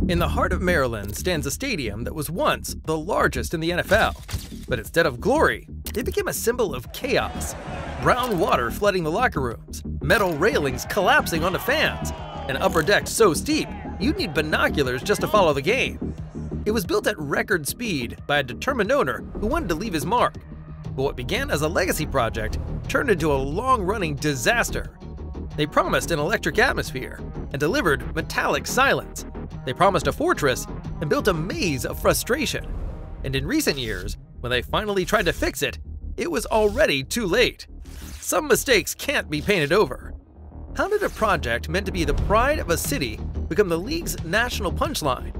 In the heart of Maryland stands a stadium that was once the largest in the NFL. But instead of glory, it became a symbol of chaos. Brown water flooding the locker rooms, metal railings collapsing onto fans, and upper decks so steep you'd need binoculars just to follow the game. It was built at record speed by a determined owner who wanted to leave his mark. But what began as a legacy project turned into a long-running disaster. They promised an electric atmosphere and delivered metallic silence. They promised a fortress and built a maze of frustration. And in recent years, when they finally tried to fix it, it was already too late. Some mistakes can't be painted over. How did a project meant to be the pride of a city become the league's national punchline?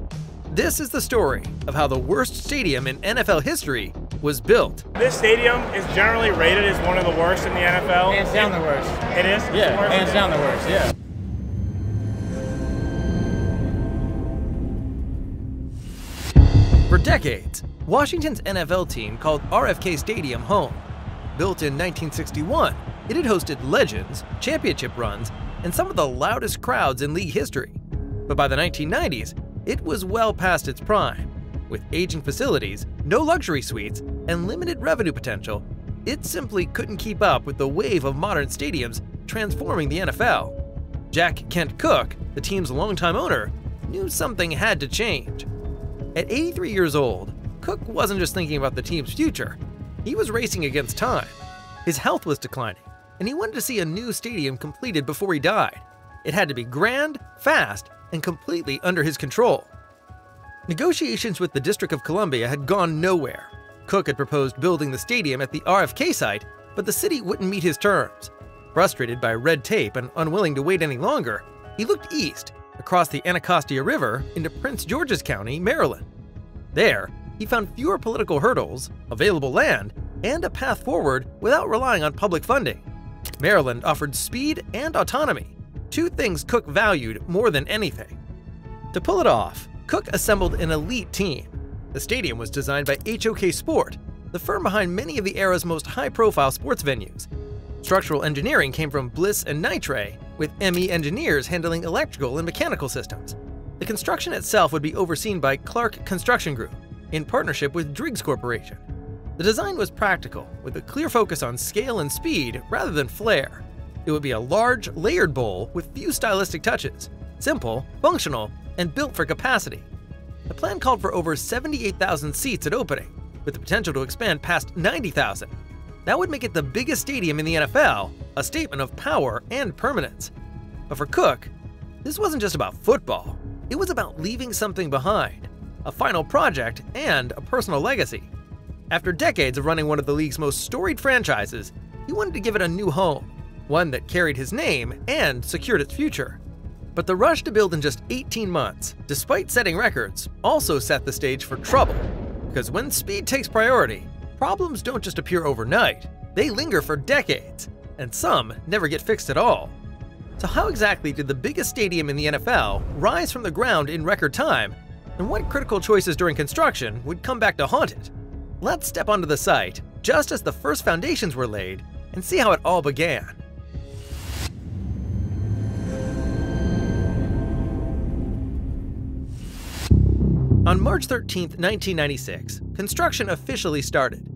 This is the story of how the worst stadium in NFL history was built. This stadium is generally rated as one of the worst in the NFL. Hands down the worst. It is? Yeah, hands down the worst, yeah. For decades, Washington's NFL team called RFK Stadium home. Built in 1961, it had hosted legends, championship runs, and some of the loudest crowds in league history. But by the 1990s, it was well past its prime. With aging facilities, no luxury suites, and limited revenue potential, it simply couldn't keep up with the wave of modern stadiums transforming the NFL. Jack Kent Cooke, the team's longtime owner, knew something had to change. At 83 years old, Cooke wasn't just thinking about the team's future. He was racing against time. His health was declining, and he wanted to see a new stadium completed before he died. It had to be grand, fast, and completely under his control. Negotiations with the District of Columbia had gone nowhere. Cooke had proposed building the stadium at the RFK site, but the city wouldn't meet his terms. Frustrated by red tape and unwilling to wait any longer, he looked east, across the Anacostia River into Prince George's County, Maryland. There, he found fewer political hurdles, available land, and a path forward without relying on public funding. Maryland offered speed and autonomy, two things Cooke valued more than anything. To pull it off, Cooke assembled an elite team. The stadium was designed by HOK Sport, the firm behind many of the era's most high-profile sports venues. Structural engineering came from Bliss and Nitre, with ME engineers handling electrical and mechanical systems. The construction itself would be overseen by Clark Construction Group, in partnership with Driggs Corporation. The design was practical, with a clear focus on scale and speed rather than flair. It would be a large, layered bowl with few stylistic touches, simple, functional, and built for capacity. The plan called for over 78,000 seats at opening, with the potential to expand past 90,000. That would make it the biggest stadium in the NFL, a statement of power and permanence. But for Cooke, this wasn't just about football. It was about leaving something behind, a final project and a personal legacy. After decades of running one of the league's most storied franchises, he wanted to give it a new home, one that carried his name and secured its future. But the rush to build in just 18 months, despite setting records, also set the stage for trouble. Because when speed takes priority, problems don't just appear overnight, they linger for decades, and some never get fixed at all. So how exactly did the biggest stadium in the NFL rise from the ground in record time, and what critical choices during construction would come back to haunt it? Let's step onto the site just as the first foundations were laid and see how it all began. On March 13, 1996, construction officially started.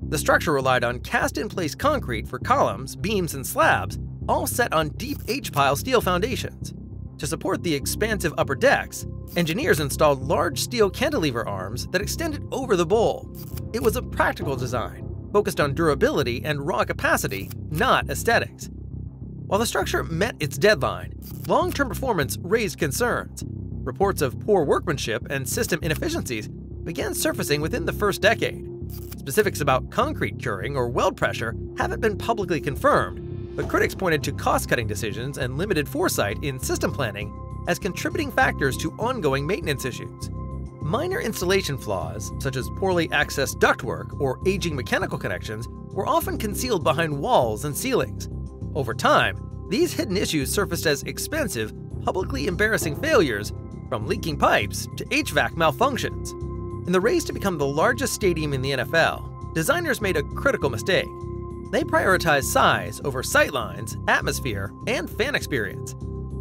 The structure relied on cast-in-place concrete for columns, beams, and slabs, all set on deep H-pile steel foundations. To support the expansive upper decks, engineers installed large steel cantilever arms that extended over the bowl. It was a practical design, focused on durability and raw capacity, not aesthetics. While the structure met its deadline, long-term performance raised concerns. Reports of poor workmanship and system inefficiencies began surfacing within the first decade. Specifics about concrete curing or weld pressure haven't been publicly confirmed, but critics pointed to cost-cutting decisions and limited foresight in system planning as contributing factors to ongoing maintenance issues. Minor installation flaws, such as poorly accessed ductwork or aging mechanical connections, were often concealed behind walls and ceilings. Over time, these hidden issues surfaced as expensive, publicly embarrassing failures, from leaking pipes to HVAC malfunctions. In the race to become the largest stadium in the NFL, designers made a critical mistake. They prioritized size over sightlines, atmosphere, and fan experience.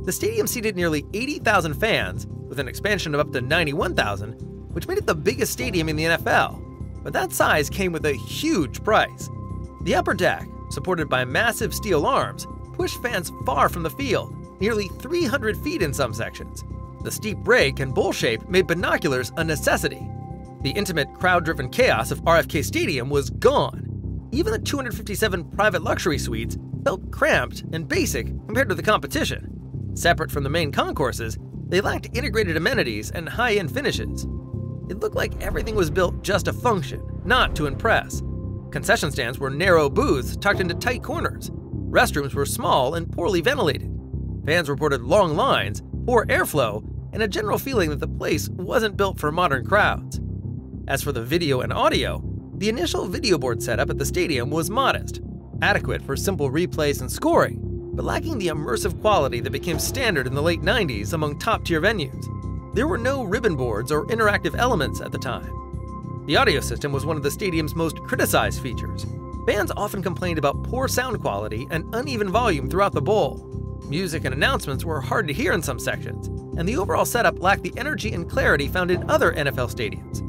The stadium seated nearly 80,000 fans, with an expansion of up to 91,000, which made it the biggest stadium in the NFL. But that size came with a huge price. The upper deck, supported by massive steel arms, pushed fans far from the field, nearly 300 feet in some sections. The steep break and bowl shape made binoculars a necessity. The intimate, crowd-driven chaos of RFK Stadium was gone. Even the 257 private luxury suites felt cramped and basic compared to the competition. Separate from the main concourses, they lacked integrated amenities and high-end finishes. It looked like everything was built just to function, not to impress. Concession stands were narrow booths tucked into tight corners. Restrooms were small and poorly ventilated. Fans reported long lines, poor airflow, and a general feeling that the place wasn't built for modern crowds. As for the video and audio, the initial video board setup at the stadium was modest, adequate for simple replays and scoring, but lacking the immersive quality that became standard in the late 90s among top-tier venues. There were no ribbon boards or interactive elements at the time. The audio system was one of the stadium's most criticized features. Fans often complained about poor sound quality and uneven volume throughout the bowl. Music and announcements were hard to hear in some sections, and the overall setup lacked the energy and clarity found in other NFL stadiums.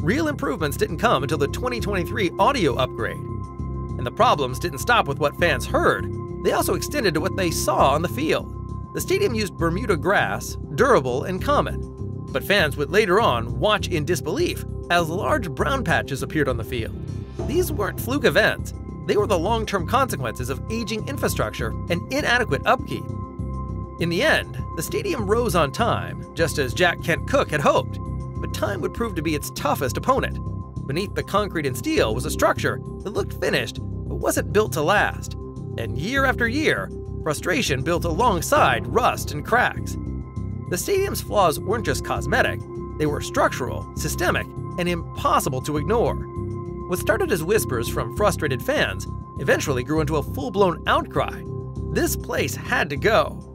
Real improvements didn't come until the 2023 audio upgrade. And the problems didn't stop with what fans heard, they also extended to what they saw on the field. The stadium used Bermuda grass, durable and common. But fans would later on watch in disbelief as large brown patches appeared on the field. These weren't fluke events, they were the long-term consequences of aging infrastructure and inadequate upkeep. In the end, the stadium rose on time, just as Jack Kent Cooke had hoped, but time would prove to be its toughest opponent. Beneath the concrete and steel was a structure that looked finished but wasn't built to last. And year after year, frustration built alongside rust and cracks. The stadium's flaws weren't just cosmetic, they were structural, systemic, and impossible to ignore. What started as whispers from frustrated fans eventually grew into a full-blown outcry. This place had to go.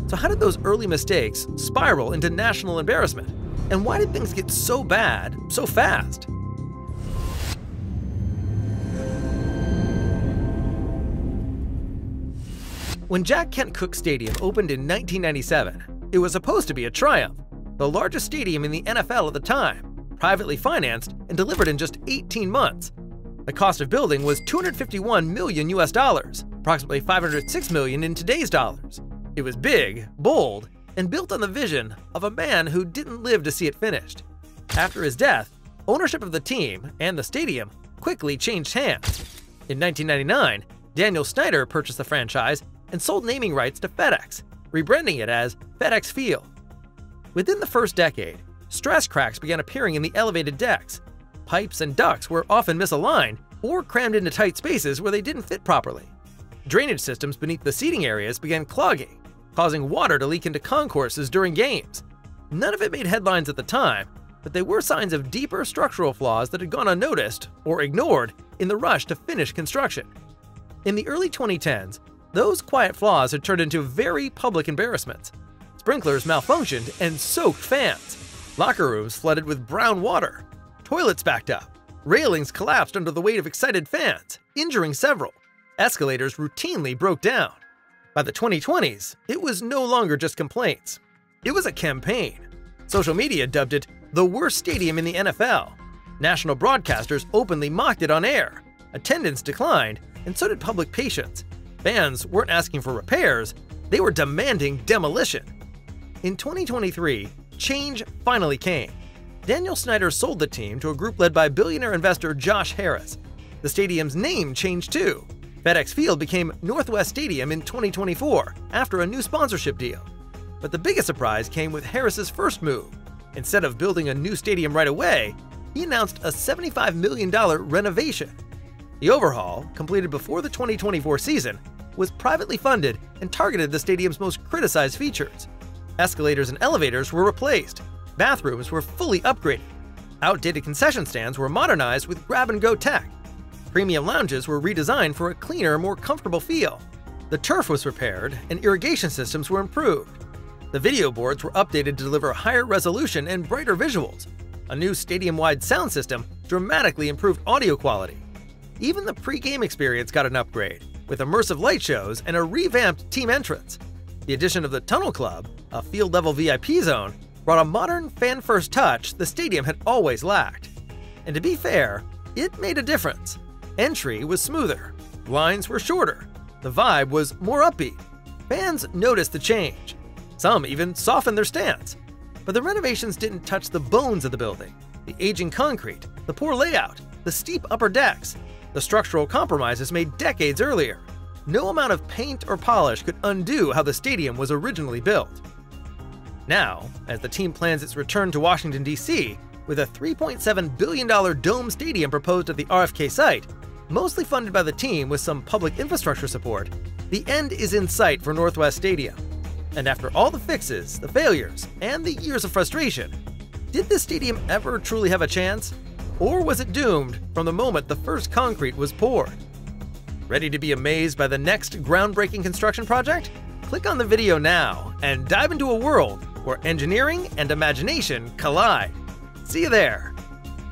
So how did those early mistakes spiral into national embarrassment? And why did things get so bad so fast? When Jack Kent Cooke Stadium opened in 1997, it was supposed to be a triumph, the largest stadium in the NFL at the time, privately financed and delivered in just 18 months. The cost of building was $251 million US, approximately $506 million in today's dollars. It was big, bold, and built on the vision of a man who didn't live to see it finished. After his death, ownership of the team and the stadium quickly changed hands. In 1999, Daniel Snyder purchased the franchise and sold naming rights to FedEx, rebranding it as FedEx Field. Within the first decade, stress cracks began appearing in the elevated decks. Pipes and ducts were often misaligned or crammed into tight spaces where they didn't fit properly. Drainage systems beneath the seating areas began clogging, causing water to leak into concourses during games. None of it made headlines at the time, but they were signs of deeper structural flaws that had gone unnoticed or ignored in the rush to finish construction. In the early 2010s, those quiet flaws had turned into very public embarrassments. Sprinklers malfunctioned and soaked fans. Locker rooms flooded with brown water. Toilets backed up. Railings collapsed under the weight of excited fans, injuring several. Escalators routinely broke down. By the 2020s, it was no longer just complaints. It was a campaign. Social media dubbed it the worst stadium in the NFL. National broadcasters openly mocked it on air. Attendance declined, and so did public patience. Fans weren't asking for repairs, they were demanding demolition. In 2023, change finally came. Daniel Snyder sold the team to a group led by billionaire investor Josh Harris. The stadium's name changed too. FedEx Field became Northwest Stadium in 2024 after a new sponsorship deal. But the biggest surprise came with Harris's first move. Instead of building a new stadium right away, he announced a $75 million renovation. The overhaul, completed before the 2024 season, was privately funded and targeted the stadium's most criticized features. Escalators and elevators were replaced. Bathrooms were fully upgraded. Outdated concession stands were modernized with grab-and-go tech. Premium lounges were redesigned for a cleaner, more comfortable feel. The turf was repaired and irrigation systems were improved. The video boards were updated to deliver higher resolution and brighter visuals. A new stadium-wide sound system dramatically improved audio quality. Even the pre-game experience got an upgrade, with immersive light shows and a revamped team entrance. The addition of the Tunnel Club, a field-level VIP zone, brought a modern, fan-first touch the stadium had always lacked. And to be fair, it made a difference. Entry was smoother, lines were shorter, the vibe was more upbeat. Fans noticed the change. Some even softened their stance. But the renovations didn't touch the bones of the building. The aging concrete, the poor layout, the steep upper decks, the structural compromises made decades earlier. No amount of paint or polish could undo how the stadium was originally built. Now, as the team plans its return to Washington, D.C., with a $3.7 billion dome stadium proposed at the RFK site, mostly funded by the team with some public infrastructure support, the end is in sight for Northwest Stadium. And after all the fixes, the failures, and the years of frustration, did this stadium ever truly have a chance? Or was it doomed from the moment the first concrete was poured? Ready to be amazed by the next groundbreaking construction project? Click on the video now and dive into a world where engineering and imagination collide. See you there!